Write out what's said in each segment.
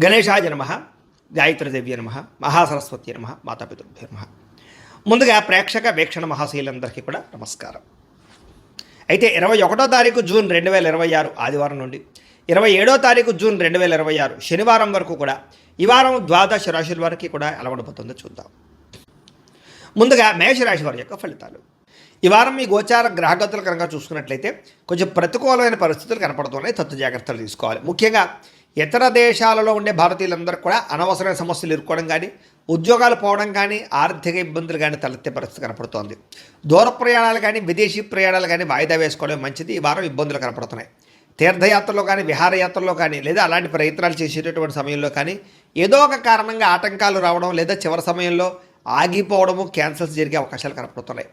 గణేశాయ నమః, గాయత్రీదేవ్య నమః, మహాసరస్వతి నమః, మాతాపితృభ్యో నమః. ముందుగా ప్రేక్షక వీక్షణ మహాశీలందరికీ కూడా నమస్కారం. అయితే 21వ తారీఖు జూన్ 2026 ఆదివారం నుండి 27వ తారీఖు జూన్ 2026 శనివారం వరకు కూడా ఈ వారం ద్వాదశ రాశుల వారికి కూడా ఎలా ఉండబోతుందో చూద్దాం. ముందుగా మేషరాశి వారి యొక్క ఫలితాలు. ఈ వారం మీ గోచార గ్రహగతులు కనుక చూసుకున్నట్లయితే కొంచెం ప్రతికూలమైన పరిస్థితులు కనపడుతున్నాయి. తత్వ జాగ్రత్తలు తీసుకోవాలి. ముఖ్యంగా ఇతర దేశాలలో ఉండే భారతీయులందరూ కూడా అనవసరమైన సమస్యలు ఇరుక్కోవడం కానీ, ఉద్యోగాలు పోవడం కానీ, ఆర్థిక ఇబ్బందులు కానీ తలెత్తే పరిస్థితి కనపడుతోంది. దూర ప్రయాణాలు కానీ, విదేశీ ప్రయాణాలు కానీ వాయిదా వేసుకోవడం మంచిది. ఈ వారం ఇబ్బందులు కనపడుతున్నాయి. తీర్థయాత్రలో కానీ, విహారయాత్రలో కానీ, లేదా అలాంటి ప్రయత్నాలు చేసేటటువంటి సమయంలో కానీ ఏదో ఒక కారణంగా ఆటంకాలు రావడం, లేదా చివరి సమయంలో ఆగిపోవడము, క్యాన్సల్స్ జరిగే అవకాశాలు కనపడుతున్నాయి.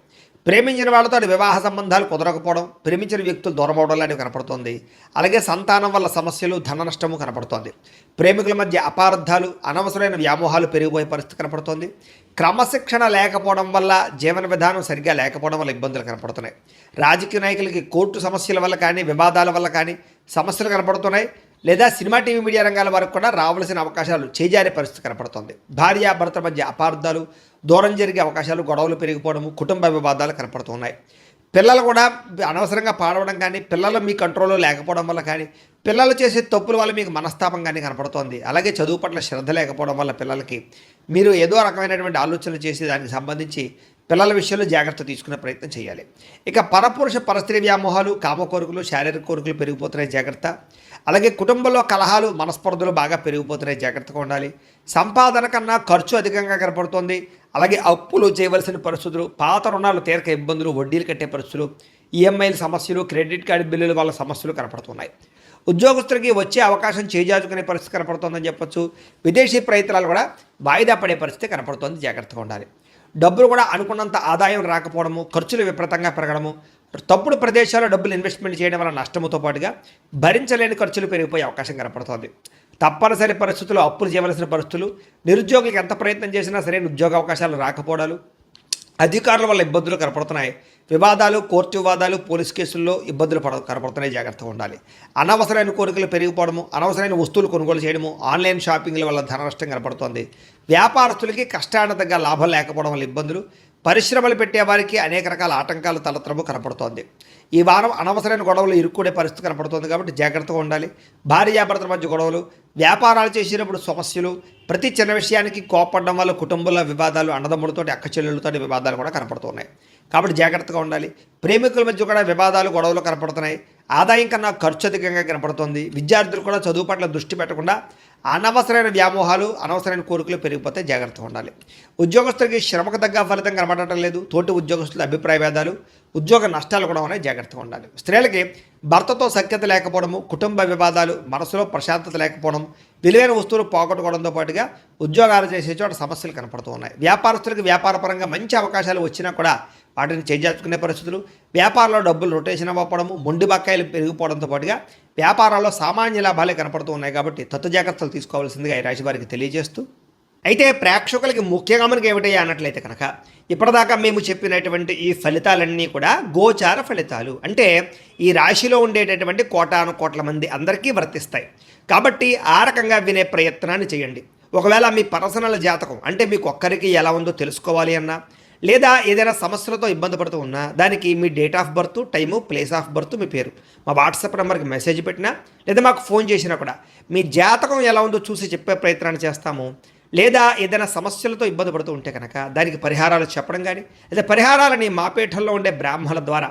ప్రేమించిన వాళ్ళతో వివాహ సంబంధాలు కుదరకపోవడం, ప్రేమించిన వ్యక్తులు దూరం అవడం లాంటివి కనపడుతోంది. అలాగే సంతానం వల్ల సమస్యలు, ధన నష్టము కనపడుతోంది. ప్రేమికుల మధ్య అపార్థాలు, అనవసరమైన వ్యామోహాలు పెరిగిపోయే పరిస్థితి కనపడుతోంది. క్రమశిక్షణ లేకపోవడం వల్ల, జీవన విధానం సరిగ్గా లేకపోవడం వల్ల ఇబ్బందులు కనపడుతున్నాయి. రాజకీయ నాయకులకి కోర్టు సమస్యల వల్ల కానీ, వివాదాల వల్ల కానీ సమస్యలు కనపడుతున్నాయి. లేదా సినిమా, టీవీ, మీడియా రంగాల వరకు కూడా రావాల్సిన అవకాశాలు చేజారే పరిస్థితి కనపడుతుంది. భార్యాభర్త మధ్య అపార్థాలు, దూరం జరిగే అవకాశాలు, గొడవలు పెరిగిపోవడము, కుటుంబ వివాదాలు కనపడుతున్నాయి. పిల్లలు కూడా అనవసరంగా పాడవడం కానీ, పిల్లలు మీ కంట్రోల్లో లేకపోవడం వల్ల కానీ, పిల్లలు చేసే తప్పుల వల్ల మీకు మనస్తాపం కానీ కనపడుతోంది. అలాగే చదువు పట్ల శ్రద్ధ లేకపోవడం వల్ల పిల్లలకి మీరు ఏదో రకమైనటువంటి ఆలోచనలు చేసి దానికి సంబంధించి పిల్లల విషయంలో జాగ్రత్త తీసుకునే ప్రయత్నం చేయాలి. ఇక పరపురుష పరస్త్రీ వ్యామోహాలు, కామ కోరికలు, శారీరక కోరికలు పెరిగిపోతున్నాయి, జాగ్రత్త. అలాగే కుటుంబంలో కలహాలు, మనస్పర్ధలు బాగా పెరిగిపోతున్నాయి, జాగ్రత్తగా ఉండాలి. సంపాదన కన్నా ఖర్చు అధికంగా కనపడుతోంది. అలాగే అప్పులు చేయవలసిన పరిస్థితులు, పాత రుణాలు తీరక ఇబ్బందులు, వడ్డీలు కట్టే పరిస్థితులు, ఈఎంఐల సమస్యలు, క్రెడిట్ కార్డు బిల్లుల వల్ల సమస్యలు కనపడుతున్నాయి. ఉద్యోగస్తులకి వచ్చే అవకాశం చేజార్చుకునే పరిస్థితి కనపడుతోందని చెప్పొచ్చు. విదేశీ ప్రయత్నాలు కూడా వాయిదా పడే పరిస్థితి కనపడుతోంది, జాగ్రత్తగా ఉండాలి. డబ్బులు కూడా అనుకున్నంత ఆదాయం రాకపోవడము, ఖర్చులు విపరీతంగా పెరగడము, తప్పుడు ప్రదేశాల్లో డబ్బులు ఇన్వెస్ట్మెంట్ చేయడం వల్ల నష్టముతో పాటుగా భరించలేని ఖర్చులు పెరిగిపోయే అవకాశం కనపడుతోంది. తప్పనిసరి పరిస్థితుల్లో అప్పులు చేయవలసిన పరిస్థితులు, నిరుద్యోగులకు ఎంత ప్రయత్నం చేసినా సరైన ఉద్యోగ అవకాశాలు రాకపోవడాలు, అధికారుల వల్ల ఇబ్బందులు కనపడుతున్నాయి. వివాదాలు, కోర్టు వివాదాలు, పోలీస్ కేసుల్లో ఇబ్బందులు కనపడుతున్నాయి, జాగ్రత్తగా ఉండాలి. అనవసరమైన కోరికలు పెరిగిపోవడము, అనవసరమైన వస్తువులు కొనుగోలు చేయడము, ఆన్లైన్ షాపింగ్ల వల్ల ధన నష్టం కనపడుతోంది. వ్యాపారస్తులకి కష్టానికి తగ్గ లాభం లేకపోవడం వల్ల ఇబ్బందులు, పరిశ్రమలు పెట్టే వారికి అనేక రకాల ఆటంకాలు తలెత్తడము కనపడుతోంది. ఈ వారం అనవసరమైన గొడవలు ఇరుక్కునే పరిస్థితి కనపడుతుంది కాబట్టి జాగ్రత్తగా ఉండాలి. భార్యాభర్తల మధ్య గొడవలు, వ్యాపారాలు చేసినప్పుడు సమస్యలు, ప్రతి చిన్న విషయానికి కోపడడం వల్ల కుటుంబంలో వివాదాలు, అన్నదమ్ములతోటి, అక్క చెల్లెళ్ళతోటి వివాదాలు కూడా కనపడుతున్నాయి. కాబట్టి జాగ్రత్తగా ఉండాలి. ప్రేమికుల మధ్య కూడా వివాదాలు, గొడవలు కనపడుతున్నాయి. ఆదాయం కన్నా ఖర్చు అధికంగా కనపడుతుంది. విద్యార్థులు కూడా చదువు పట్ల దృష్టి పెట్టకుండా అనవసరమైన వ్యామోహాలు, అనవసరమైన కోరికలు పెరిగిపోతే జాగ్రత్తగా ఉండాలి. ఉద్యోగస్తులకి శ్రమకు తగ్గ ఫలితం కనబడటం లేదు. తోటి ఉద్యోగస్తుల అభిప్రాయ భేదాలు, ఉద్యోగ నష్టాలు కూడా ఉన్నాయి, జాగ్రత్తగా ఉండాలి. స్త్రీలకి భర్తతో సఖ్యత లేకపోవడము, కుటుంబ వివాదాలు, మనసులో ప్రశాంతత లేకపోవడం, విలువైన వస్తువులు పోగొట్టుకోవడంతో పాటుగా ఉద్యోగాలు చేసే చోట సమస్యలు కనపడుతూ ఉన్నాయి. వ్యాపారస్తులకు వ్యాపారపరంగా మంచి అవకాశాలు వచ్చినా కూడా వాటిని చేజార్చుకునే పరిస్థితులు, వ్యాపారంలో డబ్బులు రొటేషన్ అవ్వడము, మొండి బకాయిలు పెరిగిపోవడంతో పాటుగా వ్యాపారాల్లో సామాన్య లాభాలే కనపడుతూ ఉన్నాయి. కాబట్టి తత్వ జాగ్రత్తలు తీసుకోవాల్సిందిగా ఈ రాశి వారికి తెలియజేస్తూ, అయితే ప్రేక్షకులకి ముఖ్యంగా మనకి ఏమిటయ్యా అన్నట్లయితే కనుక ఇప్పటిదాకా మేము చెప్పినటువంటి ఈ ఫలితాలన్నీ కూడా గోచార ఫలితాలు, అంటే ఈ రాశిలో ఉండేటటువంటి కోటాను కోట్ల మంది అందరికీ వర్తిస్తాయి. కాబట్టి ఆ రకంగా వినే ప్రయత్నాన్ని చేయండి. ఒకవేళ మీ పర్సనల్ జాతకం అంటే మీకు ఒక్కరికి ఎలా ఉందో తెలుసుకోవాలి అన్నా, లేదా ఏదైనా సమస్యలతో ఇబ్బంది పడుతూ ఉన్నా, దానికి మీ date of birth, time, place of birth, మీ పేరు మా వాట్సాప్ నెంబర్కి మెసేజ్ పెట్టినా, లేదా మాకు ఫోన్ చేసినా కూడా మీ జాతకం ఎలా ఉందో చూసి చెప్పే ప్రయత్నాన్ని చేస్తాము. లేదా ఏదైనా సమస్యలతో ఇబ్బంది పడుతూ ఉంటే కనుక దానికి పరిహారాలు చెప్పడం కానీ, లేదా పరిహారాలని మా పీఠంలో ఉండే బ్రాహ్మణుల ద్వారా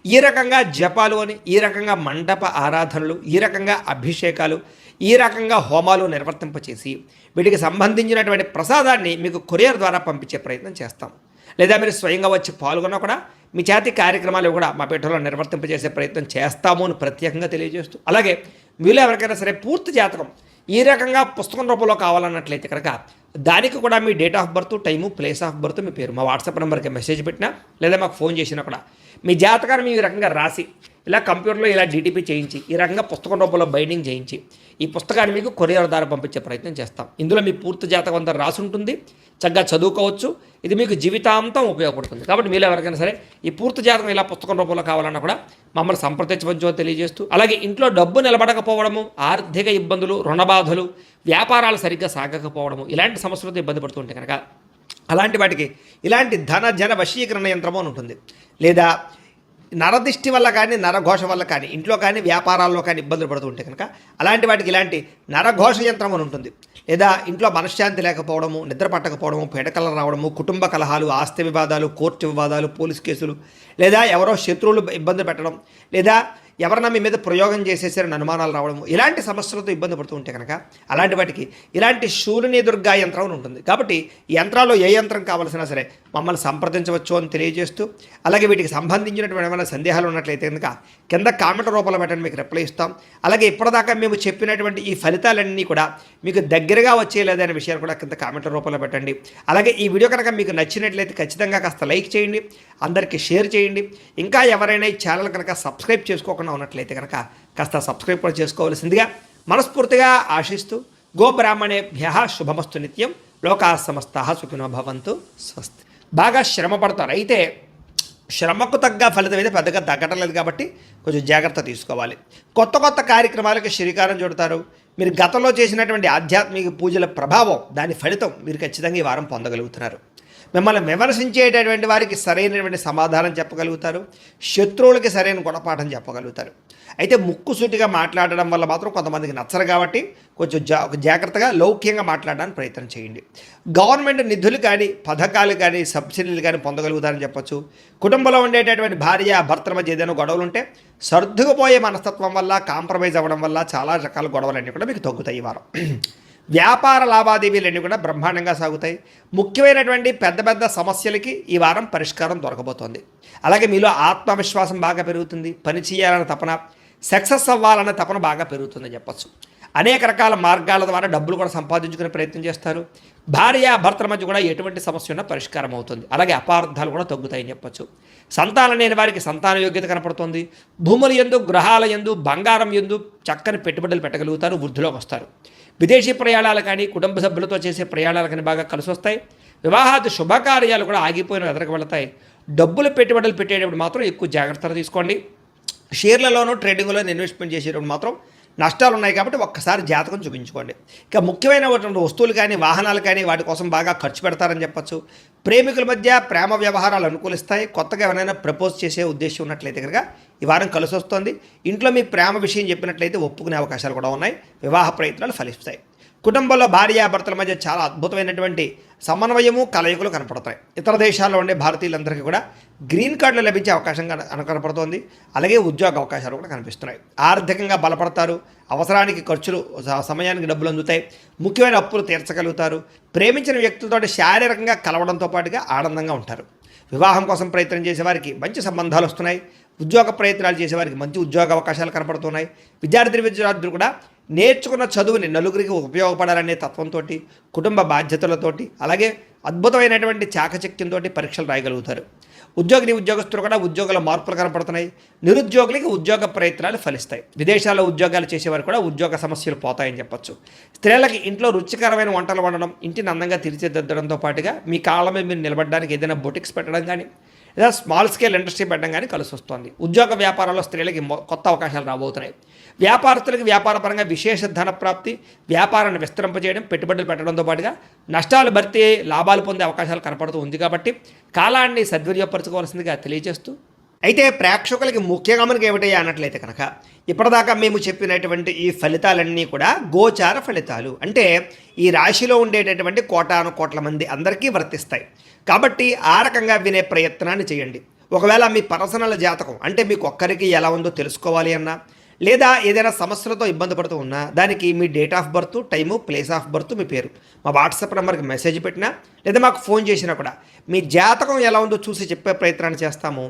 ఈ రకంగా జపాలు అని, ఈ రకంగా మండప ఆరాధనలు, ఈ రకంగా అభిషేకాలు, ఈ రకంగా హోమాలు నిర్వర్తింపచేసి వీటికి సంబంధించినటువంటి ప్రసాదాన్ని మీకు కొరియర్ ద్వారా పంపించే ప్రయత్నం చేస్తాం. లేదా మీరు స్వయంగా వచ్చి పాల్గొన్నా కూడా మీ చేతి కార్యక్రమాలు కూడా మా పీఠంలో నిర్వర్తింపజేసే ప్రయత్నం చేస్తాము అని ప్రత్యేకంగా తెలియజేస్తూ, అలాగే మీలో ఎవరికైనా సరే పూర్తి జాతకం ఈ రకంగా పుస్తకం రూపంలో కావాలన్నట్లయితే కనుక దానికి కూడా మీ date of birth, time, place of birth, మీ పేరు మా వాట్సాప్ నెంబర్కి మెసేజ్ పెట్టినా, లేదా మాకు ఫోన్ చేసినా కూడా మీ జాతకాన్ని మీ రకంగా రాసి ఇలా కంప్యూటర్లో ఇలా డీటీపీ చేయించి ఈ రకంగా పుస్తకం రూపంలో బైండింగ్ చేయించి ఈ పుస్తకాన్ని మీకు కొరియర్ ద్వారా పంపించే ప్రయత్నం చేస్తాం. ఇందులో మీ పూర్తి జాతకం అంతా రాసి ఉంటుంది, చక్కగా చదువుకోవచ్చు. ఇది మీకు జీవితాంతం ఉపయోగపడుతుంది. కాబట్టి మీరు ఎవరికైనా సరే ఈ పూర్తి జాతకం ఇలా పుస్తకం రూపంలో కావాలన్నా కూడా మమ్మల్ని సంప్రదించవచ్చో తెలియజేస్తూ, అలాగే ఇంట్లో డబ్బు నిలబడకపోవడము, ఆర్థిక ఇబ్బందులు, రుణబాధలు, వ్యాపారాలు సరిగ్గా సాగకపోవడము, ఇలాంటి సమస్యలతో ఇబ్బంది పడుతుంటే కనుక అలాంటి వాటికి ఇలాంటి ధన జన వశీకరణ యంత్రము అని ఉంటుంది. లేదా నరదిష్టి వల్ల కానీ నరఘోష వల్ల కానీ ఇంట్లో కానీ వ్యాపారాల్లో కానీ ఇబ్బందులు పడుతూ ఉంటే కనుక అలాంటి వాటికి ఇలాంటి నరఘోష యంత్రం అని ఉంటుంది. లేదా ఇంట్లో మనశ్శాంతి లేకపోవడము, నిద్ర పట్టకపోవడము, పీడకలు రావడము, కుటుంబ కలహాలు, ఆస్తి వివాదాలు, కోర్టు వివాదాలు, పోలీస్ కేసులు, లేదా ఎవరో శత్రువులు ఇబ్బంది పెట్టడం, లేదా ఎవరన్నా మీ మీద ప్రయోగం చేసేసారని అనుమానాలు రావడము, ఇలాంటి సమస్యలతో ఇబ్బంది పడుతూ ఉంటే కనుక అలాంటి వాటికి ఇలాంటి శూలిని దుర్గా యంత్రం అని ఉంటుంది. కాబట్టి ఈ యంత్రాల్లో ఏ యంత్రం కావాల్సినా సరే మమ్మల్ని సంప్రదించవచ్చు అని తెలియజేస్తూ, అలాగే వీటికి సంబంధించినటువంటి ఏమైనా సందేహాలు ఉన్నట్లయితే కనుక కింద కామెంట్ రూపంలో పెట్టండి, మీకు రిప్లై ఇస్తాం. అలాగే ఇప్పటిదాకా మేము చెప్పినటువంటి ఈ ఫలితాలన్నీ కూడా మీకు దగ్గరగా వచ్చేలేదనే విషయాలు కూడా కింద కామెంట్ల రూపంలో పెట్టండి. అలాగే ఈ వీడియో కనుక మీకు నచ్చినట్లయితే ఖచ్చితంగా కాస్త లైక్ చేయండి, అందరికీ షేర్ చేయండి. ఇంకా ఎవరైనా ఈ ఛానల్ కనుక సబ్స్క్రైబ్ చేసుకోకుండా ఉన్నట్లయితే కనుక కాస్త సబ్స్క్రైబ్ కూడా చేసుకోవాల్సిందిగా మనస్ఫూర్తిగా ఆశిస్తూ, గోబ్రాహ్మణేభ్యః శుభమస్తు నిత్యం, లోకా సమస్తాః సుఖినో భవంతు, స్వస్తి. బాగా శ్రమ పడతారు, అయితే శ్రమకు తగ్గ ఫలితం అయితే పెద్దగా తగ్గటం లేదు కాబట్టి కొంచెం జాగ్రత్త తీసుకోవాలి. కొత్త కొత్త కార్యక్రమాలకు శ్రీకారం చుడతారు. మీరు గతంలో చేసినటువంటి ఆధ్యాత్మిక పూజల ప్రభావం, దాని ఫలితం మీరు ఖచ్చితంగా ఈ వారం పొందగలుగుతున్నారు. మిమ్మల్ని విమర్శించేటటువంటి వారికి సరైనటువంటి సమాధానం చెప్పగలుగుతారు, శత్రువులకి సరైన గుణపాఠం చెప్పగలుగుతారు. అయితే ముక్కుసూటిగా మాట్లాడడం వల్ల మాత్రం కొంతమందికి నచ్చరు కాబట్టి కొంచెం జాగ్రత్తగా లౌక్యంగా మాట్లాడడానికి ప్రయత్నం చేయండి. గవర్నమెంట్ నిధులు కానీ, పథకాలు కానీ, సబ్సిడీలు కానీ పొందగలుగుతారని చెప్పొచ్చు. కుటుంబంలో ఉండేటటువంటి భార్య భర్తల మధ్య ఏదైనా గొడవలు ఉంటే సర్దుకుపోయే మనస్తత్వం వల్ల, కాంప్రమైజ్ అవ్వడం వల్ల చాలా రకాల గొడవలన్నీ కూడా మీకు తగ్గుతాయి ఈ వారం. వ్యాపార లావాదేవీలన్నీ కూడా బ్రహ్మాండంగా సాగుతాయి. ముఖ్యమైనటువంటి పెద్ద పెద్ద సమస్యలకి ఈ వారం పరిష్కారం దొరకబోతోంది. అలాగే మీలో ఆత్మవిశ్వాసం బాగా పెరుగుతుంది. పని చేయాలన్న తపన, సక్సెస్ అవ్వాలన్న తపన బాగా పెరుగుతుందని చెప్పచ్చు. అనేక రకాల మార్గాల ద్వారా డబ్బులు కూడా సంపాదించుకునే ప్రయత్నం చేస్తారు. భార్య భర్తల మధ్య కూడా ఎటువంటి సమస్య ఉన్నా పరిష్కారం అవుతుంది. అలాగే అపార్థాలు కూడా తగ్గుతాయని చెప్పచ్చు. సంతానం లేని వారికి సంతాన యోగ్యత కనపడుతుంది. భూముల యందు, గ్రహాల యందు, బంగారం యందు చక్కని పెట్టుబడులు పెట్టగలుగుతారు, వృద్ధిలోకి వస్తారు. విదేశీ ప్రయాణాలు కానీ, కుటుంబ సభ్యులతో చేసే ప్రయాణాలు కానీ బాగా కలిసి వస్తాయి. వివాహాది శుభకార్యాలు కూడా ఆగిపోయిన ఎదరకు వెళతాయి. డబ్బులు పెట్టుబడులు పెట్టేటప్పుడు మాత్రం ఎక్కువ జాగ్రత్తలు తీసుకోండి. షేర్లలోనూ ట్రేడింగ్లోనూ ఇన్వెస్ట్మెంట్ చేసేటప్పుడు మాత్రం నష్టాలు ఉన్నాయి కాబట్టి ఒక్కసారి జాతకం చూపించుకోండి. ఇక ముఖ్యమైనటువంటి వస్తువులు కానీ, వాహనాలు కానీ వాటి కోసం బాగా ఖర్చు పెడతారని చెప్పచ్చు. ప్రేమికుల మధ్య ప్రేమ వ్యవహారాలు అనుకూలిస్తాయి. కొత్తగా ఎవరైనా ప్రపోజ్ చేసే ఉద్దేశం ఉన్నట్లయితే కనుక ఈ వారం కలిసి వస్తుంది. ఇంట్లో మీ ప్రేమ విషయం చెప్పినట్లయితే ఒప్పుకునే అవకాశాలు కూడా ఉన్నాయి. వివాహ ప్రయత్నాలు ఫలిస్తాయి. కుటుంబంలో భార్యాభర్తల మధ్య చాలా అద్భుతమైనటువంటి సమన్వయము, కలయికలు కనపడతాయి. ఇతర దేశాల్లో ఉండే భారతీయులందరికీ కూడా గ్రీన్ కార్డులు లభించే అవకాశం కనపడుతోంది. అలాగే ఉద్యోగ అవకాశాలు కూడా కనిపిస్తున్నాయి. ఆర్థికంగా బలపడతారు. అవసరానికి ఖర్చులు, సమయానికి డబ్బులు అందుతాయి. ముఖ్యమైన అప్పులు తీర్చగలుగుతారు. ప్రేమించిన వ్యక్తులతో శారీరకంగా కలవడంతో పాటుగా ఆనందంగా ఉంటారు. వివాహం కోసం ప్రయత్నం చేసేవారికి మంచి సంబంధాలు వస్తున్నాయి. ఉద్యోగ ప్రయత్నాలు చేసేవారికి మంచి ఉద్యోగ అవకాశాలు కనపడుతున్నాయి. విద్యార్థులు కూడా నేర్చుకున్న చదువుని నలుగురికి ఉపయోగపడాలనే తత్వంతో, కుటుంబ బాధ్యతలతోటి, అలాగే అద్భుతమైనటువంటి చాకచక్యంతో పరీక్షలు రాయగలుగుతారు. ఉద్యోగస్తులు కూడా ఉద్యోగాల మార్పులు కనపడుతున్నాయి. నిరుద్యోగులకి ఉద్యోగ ప్రయత్నాలు ఫలిస్తాయి. విదేశాల్లో ఉద్యోగాలు చేసేవారు కూడా ఉద్యోగ సమస్యలు పోతాయని చెప్పచ్చు. స్త్రీలకి ఇంట్లో రుచికరమైన వంటలు వండడం, ఇంటిని అందంగా తీర్చిదిద్దడంతో పాటుగా మీ కాళ్ళ మీద మీరు నిలబడడానికి ఏదైనా బొటిక్స్ పెట్టడం కానీ, లేదా స్మాల్ స్కేల్ ఇండస్ట్రీ పెట్టడం కానీ కలిసి వస్తుంది. ఉద్యోగ వ్యాపారాల్లో స్త్రీలకి కొత్త అవకాశాలు రాబోతున్నాయి. వ్యాపారస్తులకి వ్యాపారపరంగా విశేష ధన ప్రాప్తి, వ్యాపారాన్ని విస్తరింపజేయడం, పెట్టుబడులు పెట్టడంతో పాటుగా నష్టాలు భర్తీ, లాభాలు పొందే అవకాశాలు కనపడుతూ ఉంది. కాబట్టి కాలాన్ని సద్వినియోగపరచుకోవాల్సిందిగా తెలియజేస్తూ, అయితే ప్రేక్షకులకి ముఖ్యంగా మనకి ఏమిటయ్యా అన్నట్లయితే కనుక ఇప్పటిదాకా మేము చెప్పినటువంటి ఈ ఫలితాలన్నీ కూడా గోచార ఫలితాలు, అంటే ఈ రాశిలో ఉండేటటువంటి కోటాను కోట్ల మంది అందరికీ వర్తిస్తాయి. కాబట్టి ఆ రకంగా వినే ప్రయత్నాన్ని చేయండి. ఒకవేళ మీ పర్సనల్ జాతకం అంటే మీకు ఒక్కరికి ఎలా ఉందో తెలుసుకోవాలి అన్నా, లేదా ఏదైనా సమస్యలతో ఇబ్బంది పడుతూ ఉన్నా దానికి మీ date of birth, time, place of birth, మీ పేరు మా వాట్సాప్ నెంబర్కి మెసేజ్ పెట్టినా లేదా మాకు ఫోన్ చేసినా కూడా మీ జాతకం ఎలా ఉందో చూసి చెప్పే ప్రయత్నాన్ని చేస్తాము.